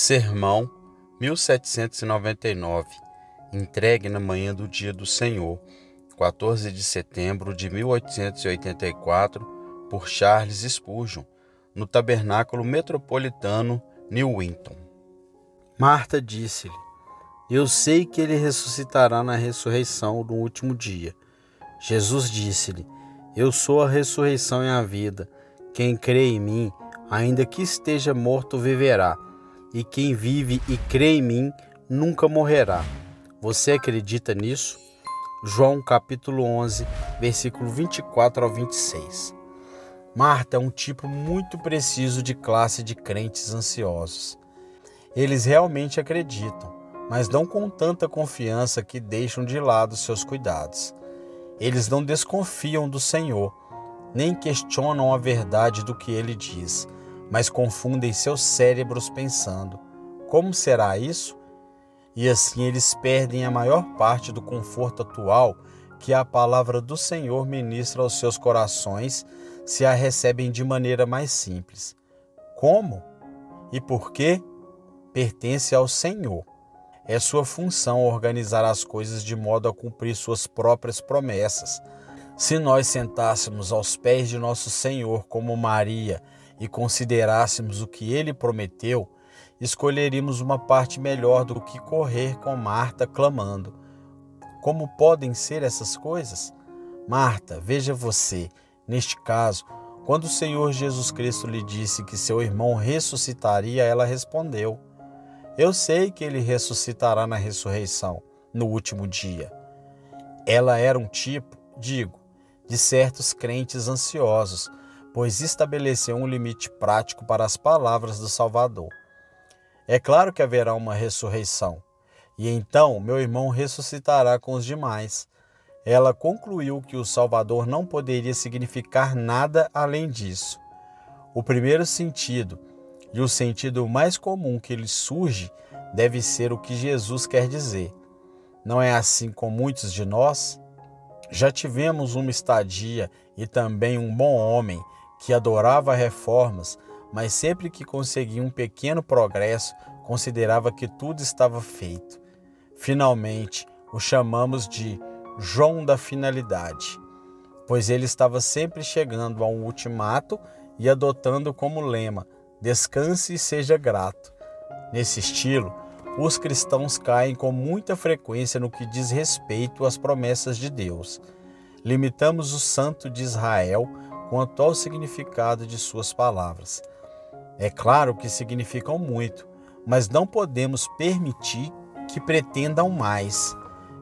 Sermão 1799, entregue na manhã do dia do Senhor, 14 de setembro de 1884, por Charles Spurgeon, no Tabernáculo Metropolitano, New Winton. Marta disse-lhe: Eu sei que ele ressuscitará na ressurreição do último dia. Jesus disse-lhe: Eu sou a ressurreição e a vida. Quem crê em mim, ainda que esteja morto, viverá. E quem vive e crê em mim, nunca morrerá. Você acredita nisso? João capítulo 11, versículo 24 ao 26. Marta é um tipo muito preciso de classe de crentes ansiosos. Eles realmente acreditam, mas não com tanta confiança que deixam de lado seus cuidados. Eles não desconfiam do Senhor, nem questionam a verdade do que ele diz, mas confundem seus cérebros pensando: como será isso? E assim eles perdem a maior parte do conforto atual que a palavra do Senhor ministra aos seus corações se a recebem de maneira mais simples. Como? E por quê? Pertence ao Senhor. É sua função organizar as coisas de modo a cumprir suas próprias promessas. Se nós sentássemos aos pés de nosso Senhor como Maria e considerássemos o que ele prometeu, escolheríamos uma parte melhor do que correr com Marta clamando: como podem ser essas coisas? Marta, veja você, neste caso, quando o Senhor Jesus Cristo lhe disse que seu irmão ressuscitaria, ela respondeu: Eu sei que ele ressuscitará na ressurreição, no último dia. Ela era um tipo, de certos crentes ansiosos, pois estabeleceu um limite prático para as palavras do Salvador. É claro que haverá uma ressurreição, e então meu irmão ressuscitará com os demais. Ela concluiu que o Salvador não poderia significar nada além disso. O primeiro sentido, e o sentido mais comum que lhe surge, deve ser o que Jesus quer dizer. Não é assim com muitos de nós? Já tivemos uma estadia e também um bom homem que adorava reformas, mas sempre que conseguia um pequeno progresso, considerava que tudo estava feito. Finalmente, o chamamos de João da Finalidade, pois ele estava sempre chegando a um ultimato e adotando como lema: descanse e seja grato. Nesse estilo, os cristãos caem com muita frequência no que diz respeito às promessas de Deus. Limitamos o Santo de Israel quanto ao significado de suas palavras. É claro que significam muito, mas não podemos permitir que pretendam mais.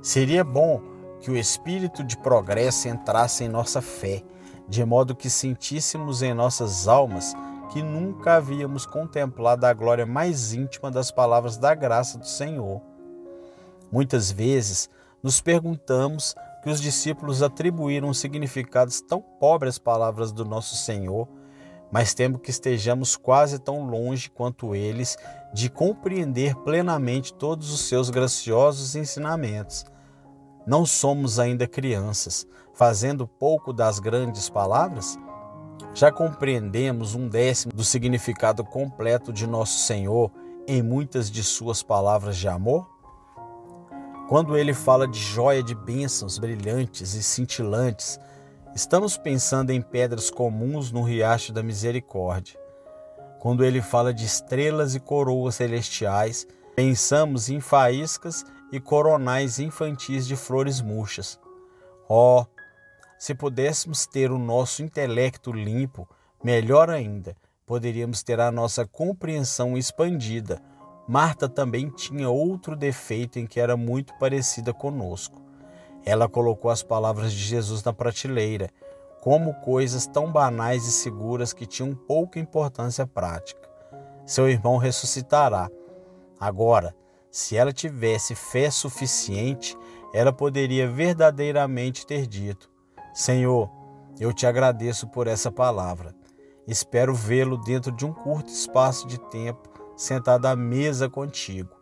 Seria bom que o espírito de progresso entrasse em nossa fé, de modo que sentíssemos em nossas almas que nunca havíamos contemplado a glória mais íntima das palavras da graça do Senhor. Muitas vezes nos perguntamos que os discípulos atribuíram significados tão pobres às palavras do nosso Senhor, mas temo que estejamos quase tão longe quanto eles de compreender plenamente todos os seus graciosos ensinamentos. Não somos ainda crianças, fazendo pouco das grandes palavras? Já compreendemos 1/10 do significado completo de nosso Senhor em muitas de suas palavras de amor? Quando ele fala de joia de bênçãos brilhantes e cintilantes, estamos pensando em pedras comuns no riacho da misericórdia. Quando ele fala de estrelas e coroas celestiais, pensamos em faíscas e coronais infantis de flores murchas. Oh, se pudéssemos ter o nosso intelecto limpo, melhor ainda, poderíamos ter a nossa compreensão expandida. Marta também tinha outro defeito em que era muito parecida conosco. Ela colocou as palavras de Jesus na prateleira, como coisas tão banais e seguras que tinham pouca importância prática. Seu irmão ressuscitará. Agora, se ela tivesse fé suficiente, ela poderia verdadeiramente ter dito: Senhor, eu te agradeço por essa palavra. Espero vê-lo dentro de um curto espaço de tempo, sentado à mesa contigo.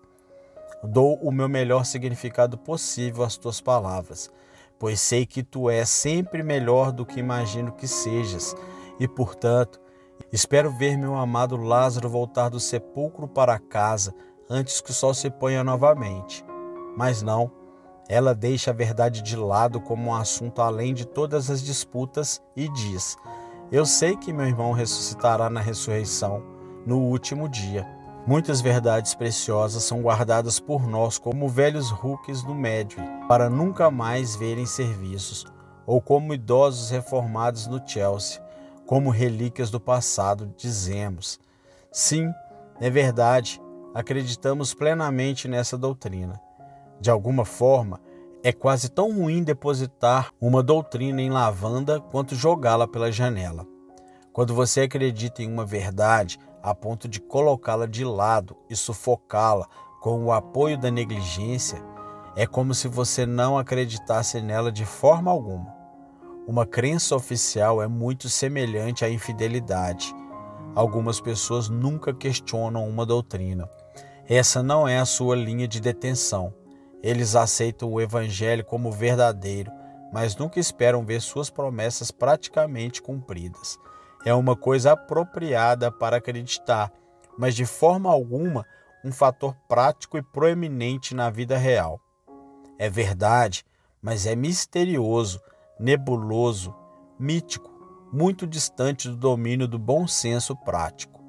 Dou o meu melhor significado possível às tuas palavras, pois sei que tu és sempre melhor do que imagino que sejas, e, portanto, Espero ver meu amado Lázaro voltar do sepulcro para casa antes que o sol se ponha novamente. Mas não, ela deixa a verdade de lado como um assunto além de todas as disputas e diz: eu sei que meu irmão ressuscitará na ressurreição, no último dia. Muitas verdades preciosas são guardadas por nós como velhos rookies no Medway, para nunca mais verem serviços, ou como idosos reformados no Chelsea, como relíquias do passado, dizemos. Sim, é verdade, acreditamos plenamente nessa doutrina. De alguma forma, é quase tão ruim depositar uma doutrina em lavanda quanto jogá-la pela janela. Quando você acredita em uma verdade a ponto de colocá-la de lado e sufocá-la com o apoio da negligência, é como se você não acreditasse nela de forma alguma. Uma crença oficial é muito semelhante à infidelidade. Algumas pessoas nunca questionam uma doutrina. Essa não é a sua linha de detenção. Eles aceitam o evangelho como verdadeiro, mas nunca esperam ver suas promessas praticamente cumpridas. É uma coisa apropriada para acreditar, mas de forma alguma um fator prático e proeminente na vida real. É verdade, mas é misterioso, nebuloso, mítico, muito distante do domínio do bom senso prático.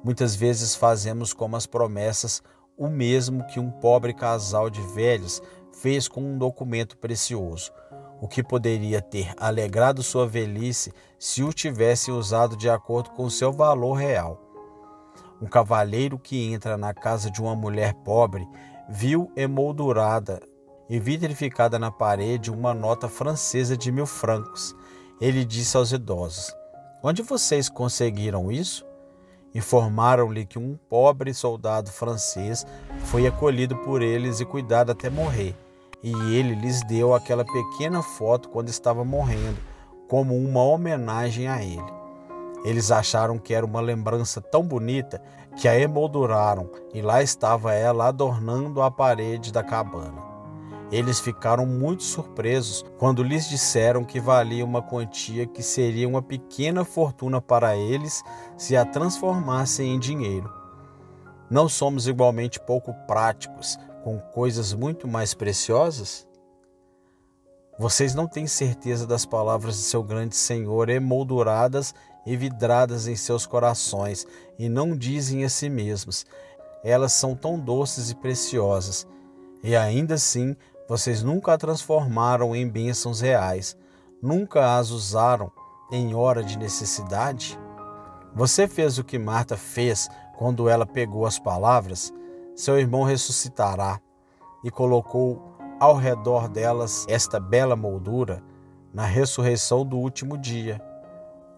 Muitas vezes fazemos como as promessas o mesmo que um pobre casal de velhos fez com um documento precioso, o que poderia ter alegrado sua velhice se o tivesse usado de acordo com seu valor real. Um cavalheiro que entra na casa de uma mulher pobre viu emoldurada e vitrificada na parede uma nota francesa de 1000 francos. Ele disse aos idosos: onde vocês conseguiram isso? Informaram-lhe que um pobre soldado francês foi acolhido por eles e cuidado até morrer, e ele lhes deu aquela pequena foto quando estava morrendo, como uma homenagem a ele. Eles acharam que era uma lembrança tão bonita que a emolduraram, e lá estava ela adornando a parede da cabana. Eles ficaram muito surpresos quando lhes disseram que valia uma quantia que seria uma pequena fortuna para eles se a transformassem em dinheiro. Não somos igualmente pouco práticos com coisas muito mais preciosas? Vocês não têm certeza das palavras de seu grande Senhor emolduradas e vidradas em seus corações e não dizem a si mesmos: elas são tão doces e preciosas. E ainda assim, vocês nunca a transformaram em bênçãos reais, nunca as usaram em hora de necessidade? Você fez o que Marta fez quando ela pegou as palavras: seu irmão ressuscitará, e colocou ao redor delas esta bela moldura na ressurreição do último dia.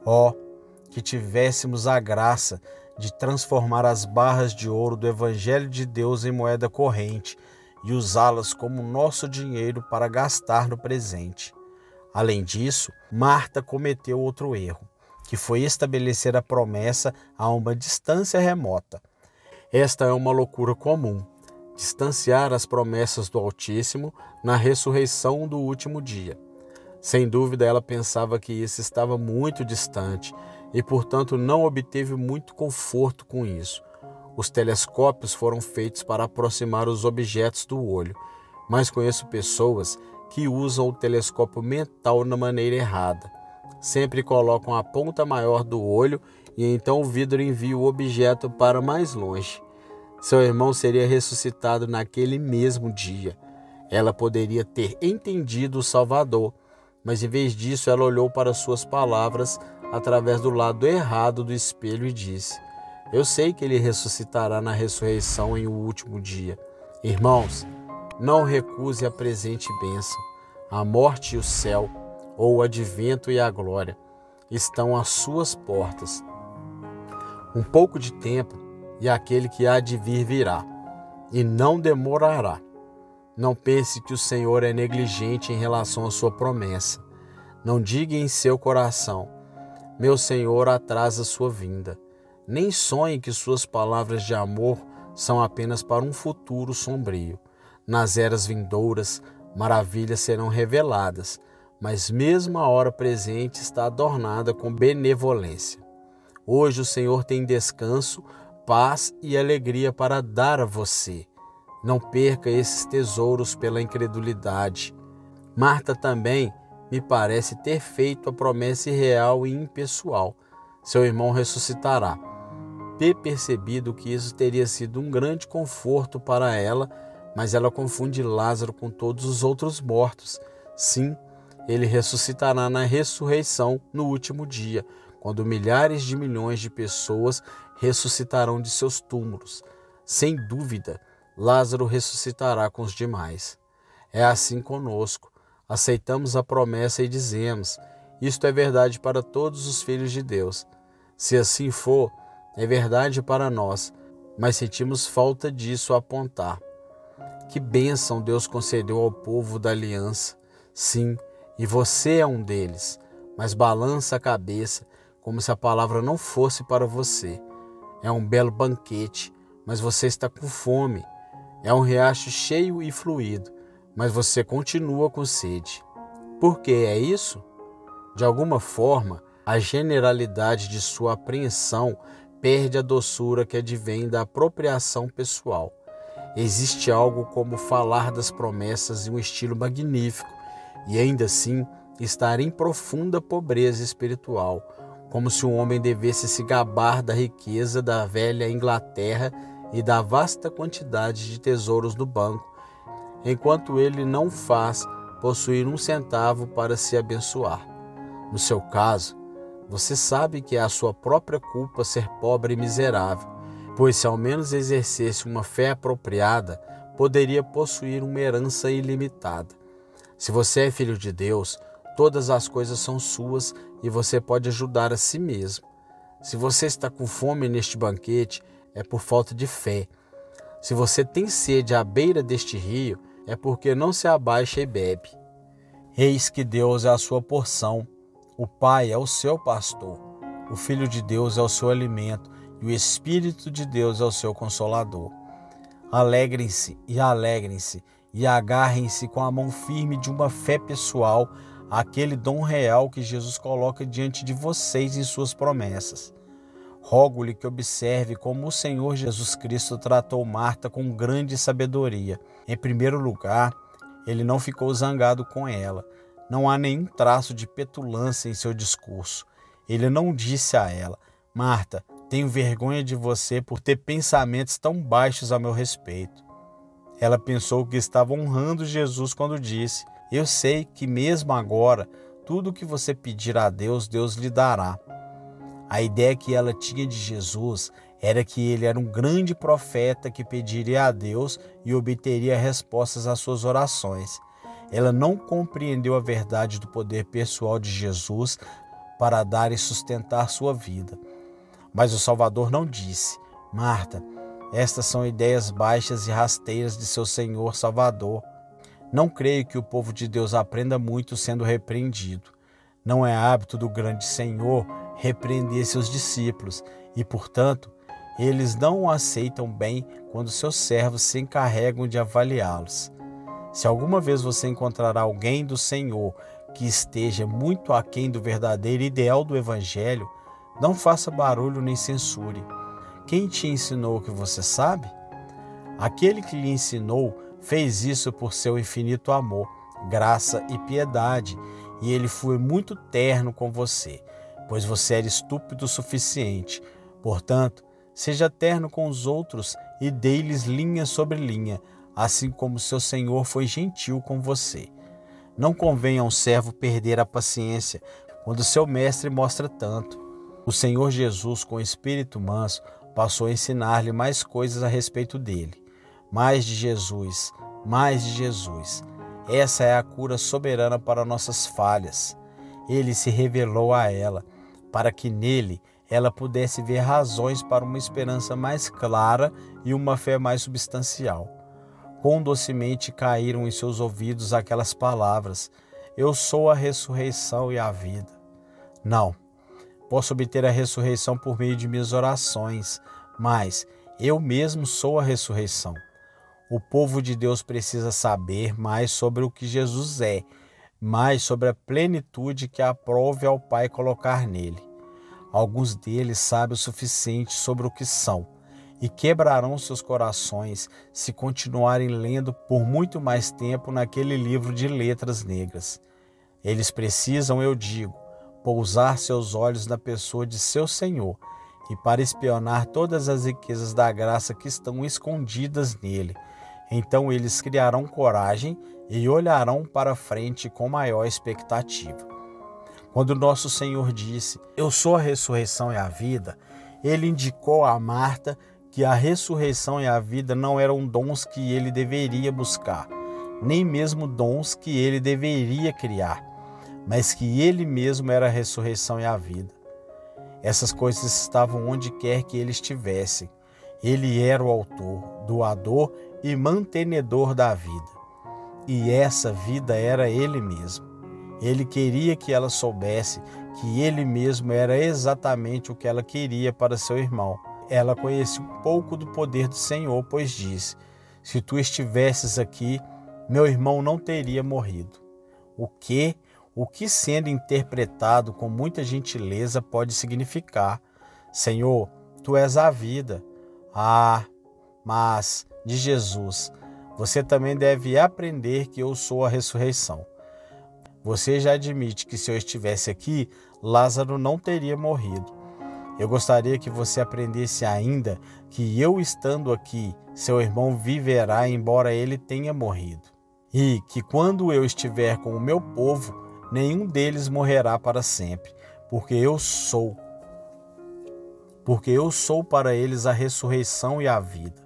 Oh, que tivéssemos a graça de transformar as barras de ouro do Evangelho de Deus em moeda corrente e usá-las como nosso dinheiro para gastar no presente. Além disso, Marta cometeu outro erro, que foi estabelecer a promessa a uma distância remota. Esta é uma loucura comum, distanciar as promessas do Altíssimo na ressurreição do último dia. Sem dúvida, ela pensava que isso estava muito distante e, portanto, não obteve muito conforto com isso. Os telescópios foram feitos para aproximar os objetos do olho, mas conheço pessoas que usam o telescópio mental na maneira errada. Sempre colocam a ponta maior do olho e então o vidro envia o objeto para mais longe. Seu irmão seria ressuscitado naquele mesmo dia. Ela poderia ter entendido o Salvador, mas em vez disso ela olhou para suas palavras através do lado errado do espelho e disse: eu sei que ele ressuscitará na ressurreição em o último dia. Irmãos, não recuse a presente bênção. A morte e o céu, ou o advento e a glória, estão às suas portas. Um pouco de tempo e aquele que há de vir virá, e não demorará. Não pense que o Senhor é negligente em relação à sua promessa. Não diga em seu coração: meu Senhor atrasa sua vinda. Nem sonhe que suas palavras de amor são apenas para um futuro sombrio. Nas eras vindouras, maravilhas serão reveladas, mas mesmo a hora presente está adornada com benevolência. Hoje o Senhor tem descanso, paz e alegria para dar a você. Não perca esses tesouros pela incredulidade. Marta também me parece ter feito a promessa irreal e impessoal. Seu irmão ressuscitará. Ter percebido que isso teria sido um grande conforto para ela, mas ela confunde Lázaro com todos os outros mortos. Sim, ele ressuscitará na ressurreição no último dia, quando milhares de milhões de pessoas ressuscitarão de seus túmulos. Sem dúvida, Lázaro ressuscitará com os demais. É assim conosco. Aceitamos a promessa e dizemos: isto é verdade para todos os filhos de Deus. Se assim for, é verdade para nós, mas sentimos falta disso a apontar. Que bênção Deus concedeu ao povo da aliança. Sim, e você é um deles, mas balança a cabeça como se a palavra não fosse para você. É um belo banquete, mas você está com fome. É um riacho cheio e fluido, mas você continua com sede. Por que é isso? De alguma forma, a generalidade de sua apreensão perde a doçura que advém da apropriação pessoal. Existe algo como falar das promessas em um estilo magnífico e ainda assim estar em profunda pobreza espiritual, como se um homem devesse se gabar da riqueza da velha Inglaterra e da vasta quantidade de tesouros no banco, enquanto ele não faz possuir um centavo para se abençoar. No seu caso, você sabe que é a sua própria culpa ser pobre e miserável, pois se ao menos exercesse uma fé apropriada, poderia possuir uma herança ilimitada. Se você é filho de Deus, todas as coisas são suas e você pode ajudar a si mesmo. Se você está com fome neste banquete, é por falta de fé. Se você tem sede à beira deste rio, é porque não se abaixa e bebe. Eis que Deus é a sua porção, o Pai é o seu pastor, o Filho de Deus é o seu alimento e o Espírito de Deus é o seu consolador. Alegrem-se e agarrem-se com a mão firme de uma fé pessoal àquele dom real que Jesus coloca diante de vocês em suas promessas. Rogo-lhe que observe como o Senhor Jesus Cristo tratou Marta com grande sabedoria. Em primeiro lugar, ele não ficou zangado com ela. Não há nenhum traço de petulância em seu discurso. Ele não disse a ela: Marta, tenho vergonha de você por ter pensamentos tão baixos a meu respeito. Ela pensou que estava honrando Jesus quando disse: eu sei que mesmo agora, tudo o que você pedir a Deus, Deus lhe dará. A ideia que ela tinha de Jesus era que ele era um grande profeta que pediria a Deus e obteria respostas às suas orações. Ela não compreendeu a verdade do poder pessoal de Jesus para dar e sustentar sua vida. Mas o Salvador não disse: Marta, estas são ideias baixas e rasteiras de seu Senhor Salvador. Não creio que o povo de Deus aprenda muito sendo repreendido. Não é hábito do grande Senhor repreender seus discípulos e, portanto, eles não o aceitam bem quando seus servos se encarregam de avaliá-los. Se alguma vez você encontrar alguém do Senhor que esteja muito aquém do verdadeiro ideal do Evangelho, não faça barulho nem censure. Quem te ensinou o que você sabe? Aquele que lhe ensinou fez isso por seu infinito amor, graça e piedade, e ele foi muito terno com você, pois você era estúpido o suficiente. Portanto, seja terno com os outros e dê-lhes linha sobre linha, assim como seu Senhor foi gentil com você. Não convém a um servo perder a paciência quando seu mestre mostra tanto. O Senhor Jesus, com espírito manso, passou a ensinar-lhe mais coisas a respeito dele. Mais de Jesus, mais de Jesus. Essa é a cura soberana para nossas falhas. Ele se revelou a ela, para que nele ela pudesse ver razões para uma esperança mais clara e uma fé mais substancial. Quão docemente caíram em seus ouvidos aquelas palavras: eu sou a ressurreição e a vida. Não, posso obter a ressurreição por meio de minhas orações, mas eu mesmo sou a ressurreição. O povo de Deus precisa saber mais sobre o que Jesus é, mais sobre a plenitude que aprove ao Pai colocar nele. Alguns deles sabem o suficiente sobre o que são e quebrarão seus corações se continuarem lendo por muito mais tempo naquele livro de letras negras. Eles precisam, eu digo, pousar seus olhos na pessoa de seu Senhor e para espionar todas as riquezas da graça que estão escondidas nele. Então eles criarão coragem e olharão para frente com maior expectativa. Quando nosso Senhor disse, eu sou a ressurreição e a vida, ele indicou a Marta que a ressurreição e a vida não eram dons que ele deveria buscar, nem mesmo dons que ele deveria criar, mas que ele mesmo era a ressurreição e a vida. Essas coisas estavam onde quer que ele estivesse. Ele era o autor, doador e mantenedor da vida. E essa vida era ele mesmo. Ele queria que ela soubesse que ele mesmo era exatamente o que ela queria para seu irmão. Ela conhecia um pouco do poder do Senhor, pois disse, se tu estivesses aqui, meu irmão não teria morrido. O que sendo interpretado com muita gentileza pode significar, Senhor, tu és a vida. Mas de Jesus, você também deve aprender que eu sou a ressurreição. Você já admite que se eu estivesse aqui, Lázaro não teria morrido. Eu gostaria que você aprendesse ainda que eu estando aqui, seu irmão viverá embora ele tenha morrido. E que quando eu estiver com o meu povo, nenhum deles morrerá para sempre, porque eu sou para eles a ressurreição e a vida.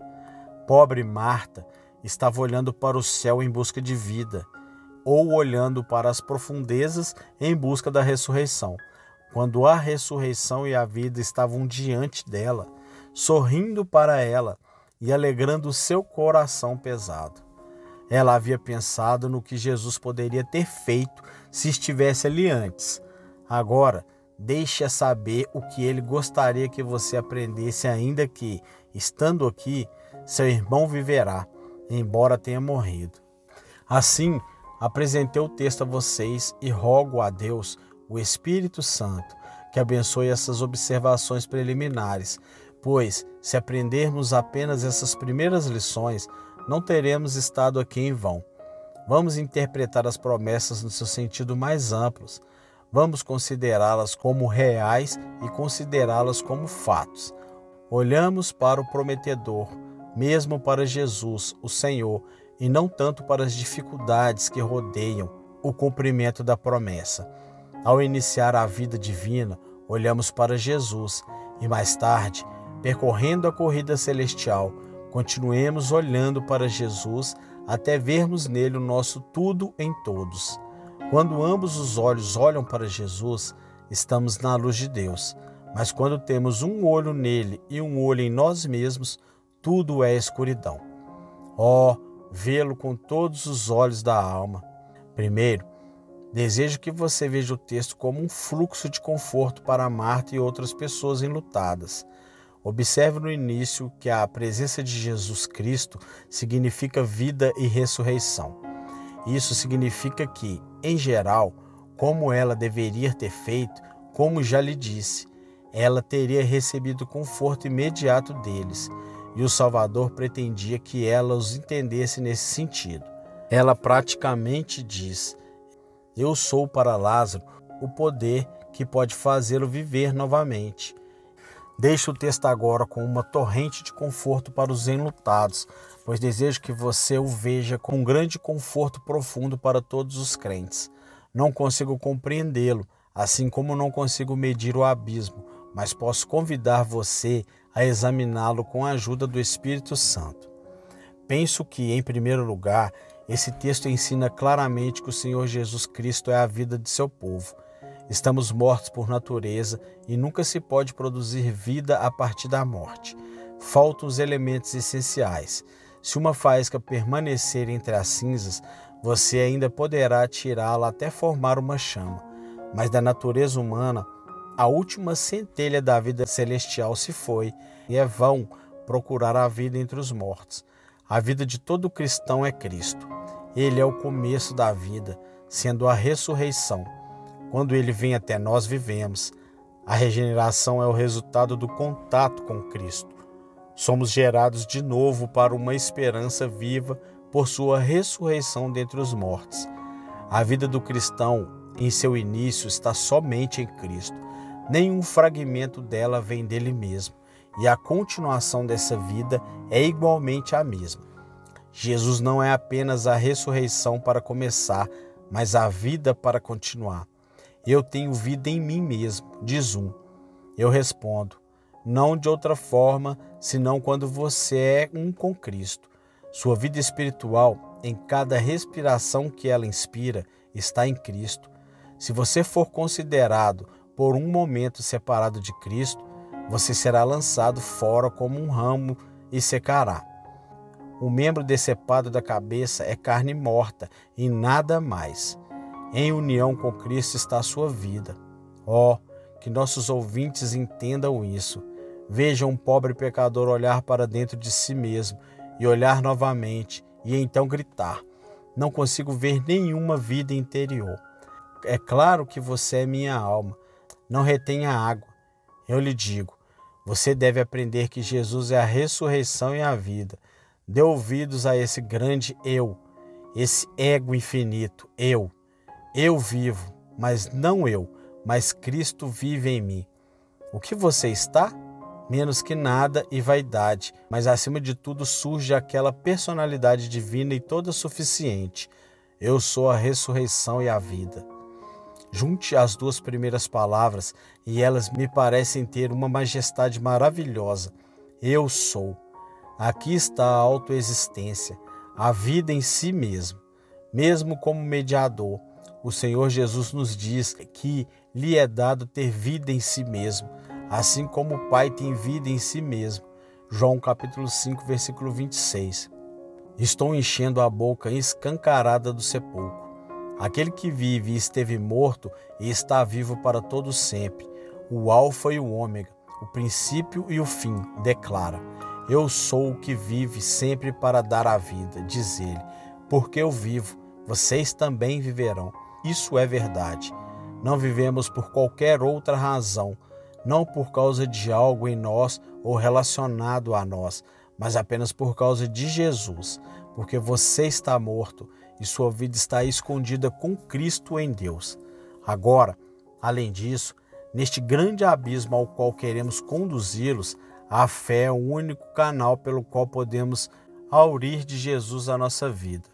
Pobre Marta estava olhando para o céu em busca de vida, ou olhando para as profundezas em busca da ressurreição, quando a ressurreição e a vida estavam diante dela, sorrindo para ela e alegrando o seu coração pesado. Ela havia pensado no que Jesus poderia ter feito se estivesse ali antes. Agora, deixe-a saber o que ele gostaria que você aprendesse, ainda que, estando aqui, seu irmão viverá, embora tenha morrido. Assim, apresentei o texto a vocês e rogo a Deus, o Espírito Santo, que abençoe essas observações preliminares, pois, se aprendermos apenas essas primeiras lições, não teremos estado aqui em vão. Vamos interpretar as promessas no seu sentido mais amplo. Vamos considerá-las como reais e considerá-las como fatos. Olhamos para o prometedor, mesmo para Jesus, o Senhor, e não tanto para as dificuldades que rodeiam o cumprimento da promessa. Ao iniciar a vida divina, olhamos para Jesus e mais tarde, percorrendo a corrida celestial, continuemos olhando para Jesus até vermos nele o nosso tudo em todos. Quando ambos os olhos olham para Jesus, estamos na luz de Deus. Mas quando temos um olho nele e um olho em nós mesmos, tudo é escuridão. Vê-lo com todos os olhos da alma. Primeiro, desejo que você veja o texto como um fluxo de conforto para Marta e outras pessoas enlutadas. Observe no início que a presença de Jesus Cristo significa vida e ressurreição. Isso significa que, em geral, como ela deveria ter feito, como já lhe disse, ela teria recebido conforto imediato deles, e o Salvador pretendia que ela os entendesse nesse sentido. Ela praticamente diz, eu sou para Lázaro o poder que pode fazê-lo viver novamente. Deixo o texto agora com uma torrente de conforto para os enlutados, pois desejo que você o veja com um grande conforto profundo para todos os crentes. Não consigo compreendê-lo, assim como não consigo medir o abismo, mas posso convidar você a examiná-lo com a ajuda do Espírito Santo. Penso que, em primeiro lugar, esse texto ensina claramente que o Senhor Jesus Cristo é a vida de seu povo. Estamos mortos por natureza e nunca se pode produzir vida a partir da morte. Faltam os elementos essenciais. Se uma faísca permanecer entre as cinzas, você ainda poderá tirá-la até formar uma chama. Mas da natureza humana, a última centelha da vida celestial se foi, e é vão procurar a vida entre os mortos. A vida de todo cristão é Cristo. Ele é o começo da vida, sendo a ressurreição. Quando ele vem até nós, vivemos. A regeneração é o resultado do contato com Cristo. Somos gerados de novo para uma esperança viva por sua ressurreição dentre os mortos. A vida do cristão, em seu início, está somente em Cristo. Nenhum fragmento dela vem dele mesmo, e a continuação dessa vida é igualmente a mesma. Jesus não é apenas a ressurreição para começar, mas a vida para continuar. Eu tenho vida em mim mesmo, diz um. Eu respondo, não de outra forma, senão quando você é um com Cristo. Sua vida espiritual, em cada respiração que ela inspira, está em Cristo. Se você for considerado por um momento separado de Cristo, você será lançado fora como um ramo e secará. O membro decepado da cabeça é carne morta e nada mais. Em união com Cristo está a sua vida. Oh, que nossos ouvintes entendam isso. Vejam um pobre pecador olhar para dentro de si mesmo e olhar novamente e então gritar: não consigo ver nenhuma vida interior. É claro que você é minha alma. Não retenha água. Eu lhe digo, você deve aprender que Jesus é a ressurreição e a vida. Dê ouvidos a esse grande eu, esse ego infinito, eu. Eu vivo, mas não eu, mas Cristo vive em mim. O que você está? Menos que nada e vaidade, mas acima de tudo surge aquela personalidade divina e toda suficiente. Eu sou a ressurreição e a vida. Junte as duas primeiras palavras e elas me parecem ter uma majestade maravilhosa. Eu sou. Aqui está a autoexistência, a vida em si mesmo. Mesmo como mediador, o Senhor Jesus nos diz que lhe é dado ter vida em si mesmo, assim como o Pai tem vida em si mesmo. João capítulo 5, versículo 26. Estou enchendo a boca escancarada do sepulcro. Aquele que vive e esteve morto e está vivo para todo sempre. O Alfa e o Ômega, o princípio e o fim, declara. Eu sou o que vive sempre para dar a vida, diz ele. Porque eu vivo, vocês também viverão. Isso é verdade. Não vivemos por qualquer outra razão, não por causa de algo em nós ou relacionado a nós, mas apenas por causa de Jesus, porque você está morto e sua vida está escondida com Cristo em Deus. Agora, além disso, neste grande abismo ao qual queremos conduzi-los, a fé é o único canal pelo qual podemos aurir de Jesus a nossa vida.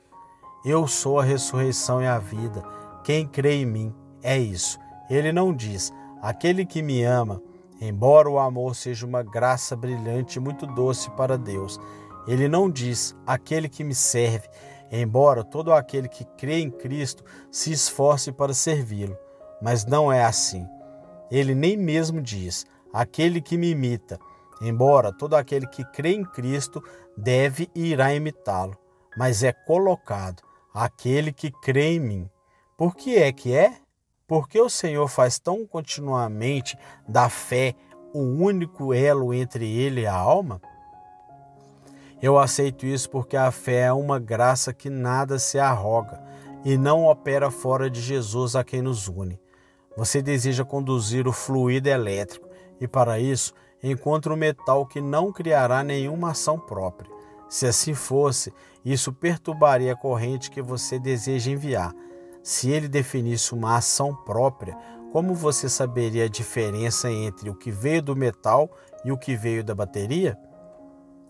Eu sou a ressurreição e a vida. Quem crê em mim é isso. Ele não diz, aquele que me ama, embora o amor seja uma graça brilhante e muito doce para Deus. Ele não diz, aquele que me serve, embora todo aquele que crê em Cristo se esforce para servi-lo. Mas não é assim. Ele nem mesmo diz, aquele que me imita, embora todo aquele que crê em Cristo deve e irá imitá-lo. Mas é colocado, aquele que crê em mim. Por que é que é? Porque o Senhor faz tão continuamente da fé o único elo entre ele e a alma? Eu aceito isso porque a fé é uma graça que nada se arroga e não opera fora de Jesus a quem nos une. Você deseja conduzir o fluido elétrico e, para isso, encontra um metal que não criará nenhuma ação própria. Se assim fosse, isso perturbaria a corrente que você deseja enviar. Se ele definisse uma ação própria, como você saberia a diferença entre o que veio do metal e o que veio da bateria?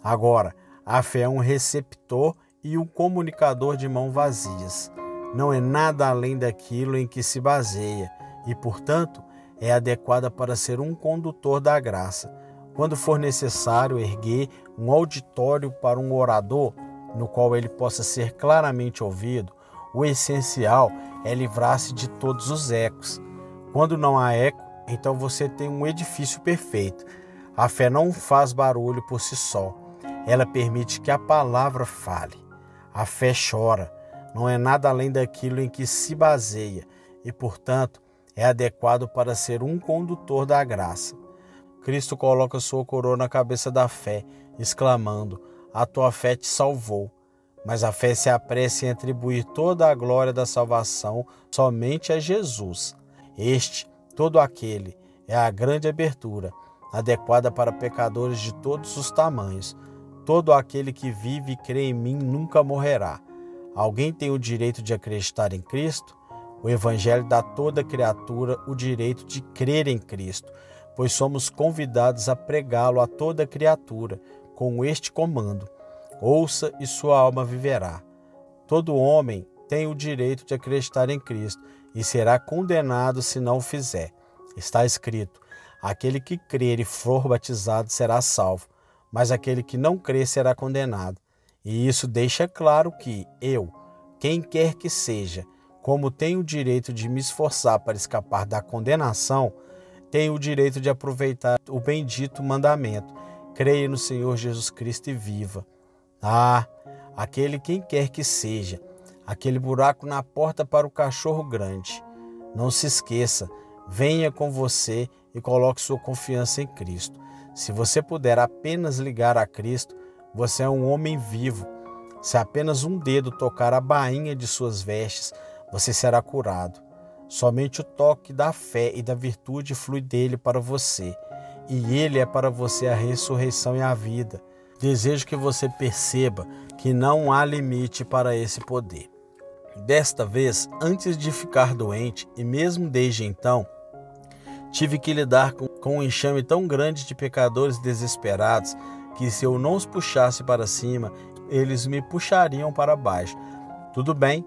Agora, a fé é um receptor e um comunicador de mãos vazias. Não é nada além daquilo em que se baseia e, portanto, é adequada para ser um condutor da graça. Quando for necessário erguer um auditório para um orador, no qual ele possa ser claramente ouvido, o essencial é livrar-se de todos os ecos. Quando não há eco, então você tem um edifício perfeito. A fé não faz barulho por si só. Ela permite que a palavra fale. A fé chora. Não é nada além daquilo em que se baseia e, portanto, é adequado para ser um condutor da graça. Cristo coloca sua coroa na cabeça da fé, exclamando: a tua fé te salvou. Mas a fé se apressa em atribuir toda a glória da salvação somente a Jesus. Todo aquele, é a grande abertura, adequada para pecadores de todos os tamanhos. Todo aquele que vive e crê em mim nunca morrerá. Alguém tem o direito de acreditar em Cristo? O Evangelho dá a toda criatura o direito de crer em Cristo, pois somos convidados a pregá-lo a toda criatura, com este comando: ouça e sua alma viverá. Todo homem tem o direito de acreditar em Cristo e será condenado se não o fizer. Está escrito: aquele que crer e for batizado será salvo, mas aquele que não crer será condenado. E isso deixa claro que eu, quem quer que seja, como tenho o direito de me esforçar para escapar da condenação, tenho o direito de aproveitar o bendito mandamento: creia no Senhor Jesus Cristo e viva. Aquele quem quer que seja, aquele buraco na porta para o cachorro grande. Não se esqueça, venha com você e coloque sua confiança em Cristo. Se você puder apenas ligar a Cristo, você é um homem vivo. Se apenas um dedo tocar a bainha de suas vestes, você será curado. Somente o toque da fé e da virtude flui dele para você, e ele é para você a ressurreição e a vida. Desejo que você perceba que não há limite para esse poder. Desta vez, antes de ficar doente, e mesmo desde então, tive que lidar com um enxame tão grande de pecadores desesperados que, se eu não os puxasse para cima, eles me puxariam para baixo. Tudo bem,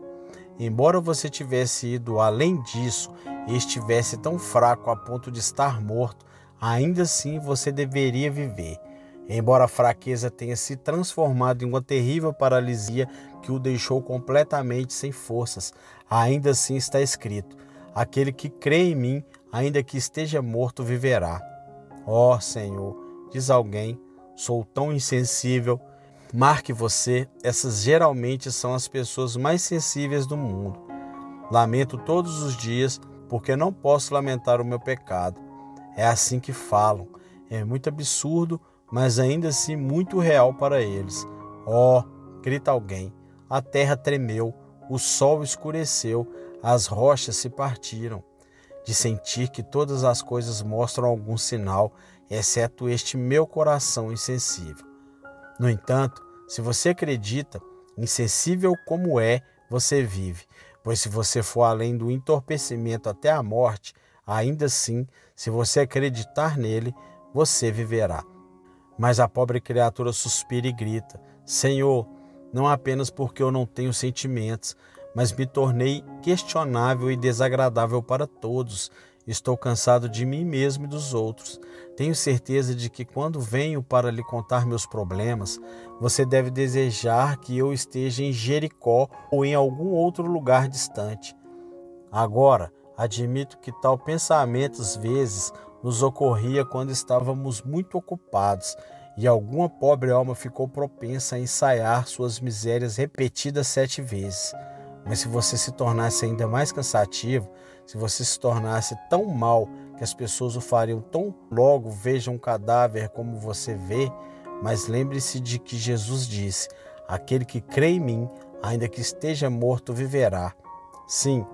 embora você tivesse ido além disso e estivesse tão fraco a ponto de estar morto, ainda assim você deveria viver. Embora a fraqueza tenha se transformado em uma terrível paralisia que o deixou completamente sem forças, ainda assim está escrito: aquele que crê em mim, ainda que esteja morto, viverá. Ó Senhor, diz alguém, sou tão insensível. Marque você, essas geralmente são as pessoas mais sensíveis do mundo. Lamento todos os dias, porque não posso lamentar o meu pecado. É assim que falam. É muito absurdo, mas ainda assim muito real para eles. Grita alguém, a terra tremeu, o sol escureceu, as rochas se partiram. De sentir que todas as coisas mostram algum sinal, exceto este meu coração insensível. No entanto, se você acredita, insensível como é, você vive, pois se você for além do entorpecimento até a morte, ainda assim, se você acreditar nele, você viverá. Mas a pobre criatura suspira e grita: Senhor, não apenas porque eu não tenho sentimentos, mas me tornei questionável e desagradável para todos. Estou cansado de mim mesmo e dos outros. Tenho certeza de que quando venho para lhe contar meus problemas, você deve desejar que eu esteja em Jericó ou em algum outro lugar distante. Agora, admito que tal pensamento às vezes nos ocorria quando estávamos muito ocupados e alguma pobre alma ficou propensa a ensaiar suas misérias repetidas 7 vezes. Mas se você se tornasse ainda mais cansativo, se você se tornasse tão mal que as pessoas o fariam tão logo vejam um cadáver como você vê, mas lembre-se de que Jesus disse: aquele que crê em mim, ainda que esteja morto, viverá. Sim,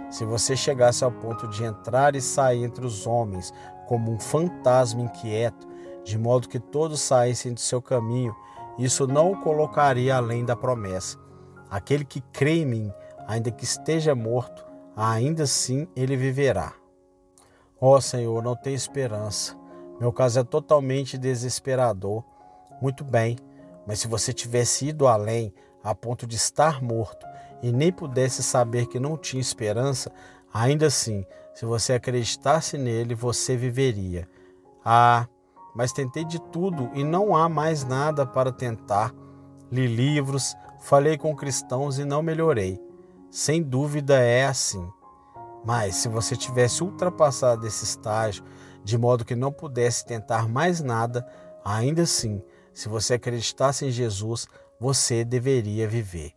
se você chegasse ao ponto de entrar e sair entre os homens como um fantasma inquieto, de modo que todos saíssem do seu caminho, isso não o colocaria além da promessa. Aquele que crê em mim, ainda que esteja morto, ainda assim ele viverá. Ó Senhor, não tenho esperança. Meu caso é totalmente desesperador. Muito bem, mas se você tivesse ido além, a ponto de estar morto, e nem pudesse saber que não tinha esperança, ainda assim, se você acreditasse nele, você viveria. Mas tentei de tudo e não há mais nada para tentar. Li livros, falei com cristãos e não melhorei. Sem dúvida é assim. Mas se você tivesse ultrapassado esse estágio, de modo que não pudesse tentar mais nada, ainda assim, se você acreditasse em Jesus, você deveria viver.